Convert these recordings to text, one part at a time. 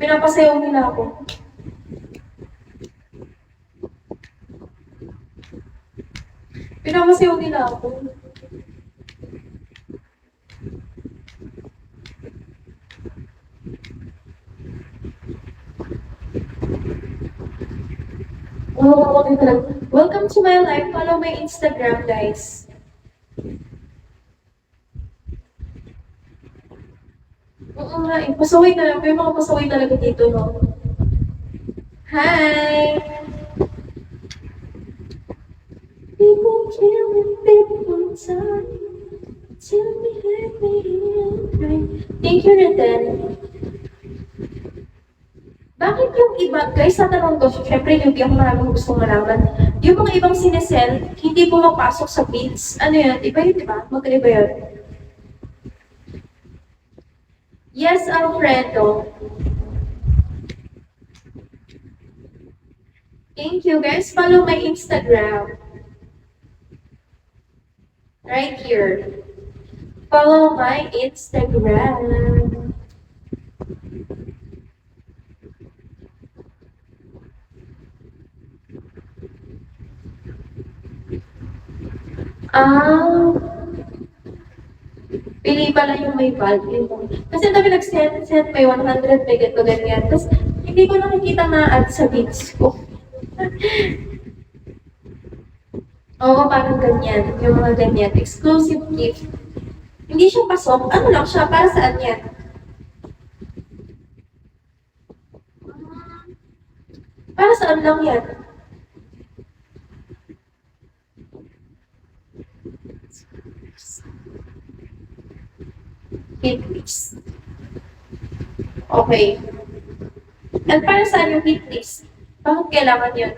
Pinapasayaw nila ako. Pinapasayaw nila ako. Oh, okay talaga. Welcome to my life. Follow my Instagram, guys. Oo nga eh. Pasaway talaga. May mga pasaway talaga dito, no? Hi! People kill me, people die. Tell me, let me cry. Thank you, Reden. Bakit yung iba, guys, sa tanong ko, syempre yung yung maraming gustong malaman, yung mga ibang sinesend, hindi pumapasok sa feeds. Ano yun? Iba yun, di ba? Magkaiba yun. Yes, Alfredo. Thank you, guys. Follow my Instagram. Right here. Follow my Instagram. Ah, pili pala yung may value. Kasi dami nag-send, may 100, may ganito, ganyan. Tapos, hindi ko nakikita na-add sa feeds ko. Oo, parang ganyan. Yung mga ganyan. Exclusive gift. Hindi siya pasok. Ano lang siya? Para saan yan? Para saan lang yan? Hit list. Okay. At para saan yung hit list? Bakit kailangan yun?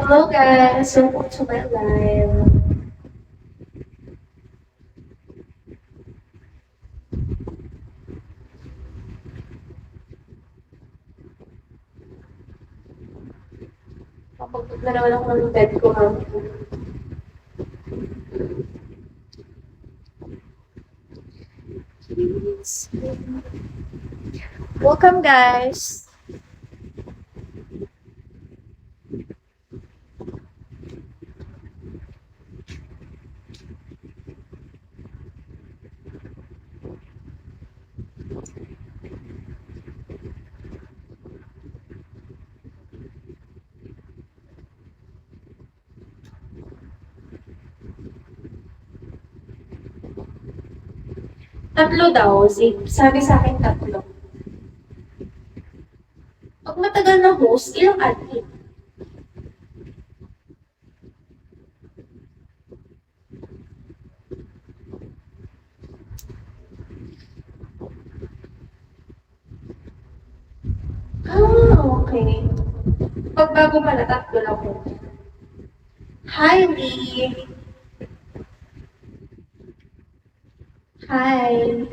Hello guys, welcome to my live. Kapag na naman ako ng bed ko ha. Welcome guys. Tatlo daw, sabi sa akin tatlo. Pag matagal na host, ilang admin? Ah, okay. Pag bago pala, tatlo lang po. Hi, Lee. Hi.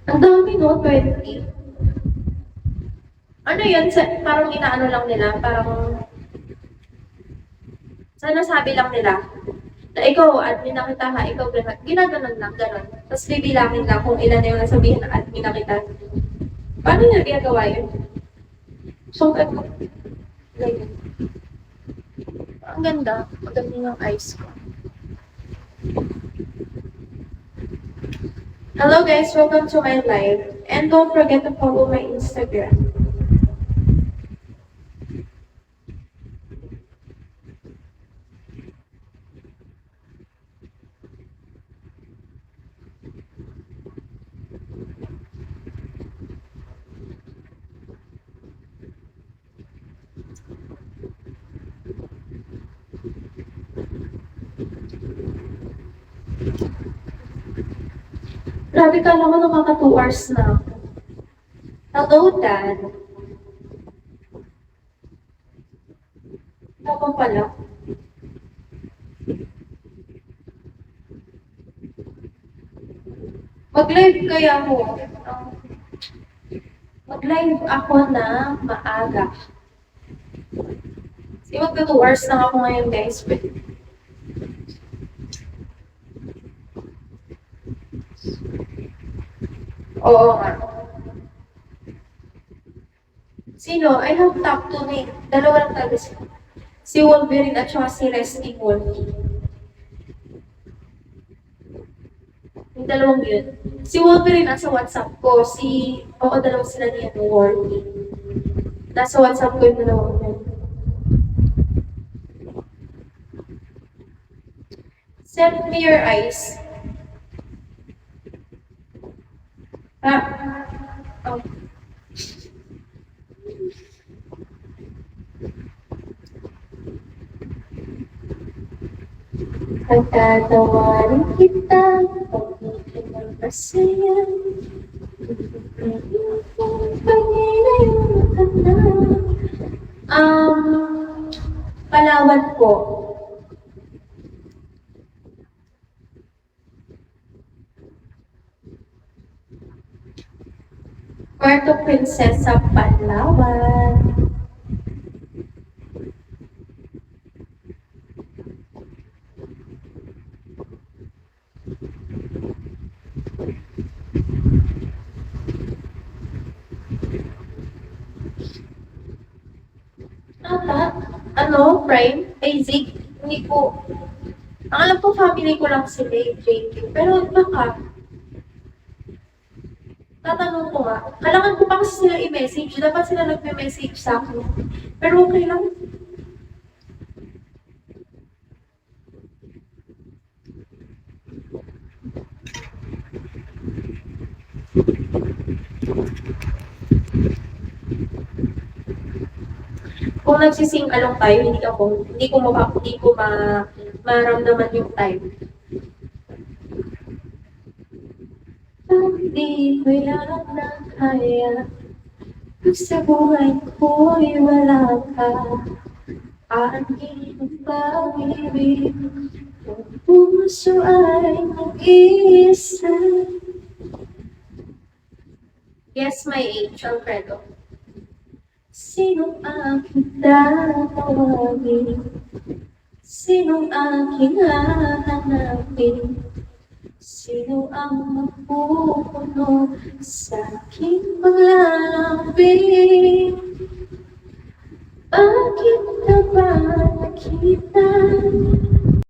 Ang dami no, 20. Ano yun? Parang inaano lang nila, parang sana sabi lang nila na ikaw, admin na kita ha, ikaw, ginaganon lang, ganon. Tapos bibilangin lang kung ilan na yung nasabihin na admin na kita. Paano nila ginagawa yun? So, ganyan. Ang ganda. Maganda yung eyes ko. Hello guys, welcome to my live. And don't forget to follow my Instagram. Grabe, kala ko nakaka 2 hours na ako. Hello, Dad. Ako pala. Mag-live kaya ako. Mag-live ako na maaga. Kasi magka 2 hours lang ako ngayon, guys. Oo nga. Sino? I have top 2 na. Dalawa lang talaga sila. Si Wolverine at saka si Resting Wolf. Yung dalawang yun. Si Wolverine nasa WhatsApp ko. Oo, dalawang sila niya ng Wolverine. Nasa WhatsApp ko yung dalawang yun. Send me your eyes. Oh. Pagtatawarin kita, pag-ibig ng pasaya. Palawan po. Puerto Princesa, Palawan. Prime? Zig? Hindi po. Ang alam ko, family ko lang sila, JQ. Pero baka, tatanong ko nga, kailangan ko pa kasi sila i-message. Dapat sila nagme-message sa akin. Pero okay lang. Kung nagsising along tayo, hindi ko maramdaman yung time. Hindi ko yan na kaya, sa buhay ko'y wala ka. Aking pag-ibig, ang puso ay mag-isa. Guess my age, Alfredo. Sinong aking tatawagin? Sinong aking hahanapin? Sino ang magpupuno sa aking paglalambing?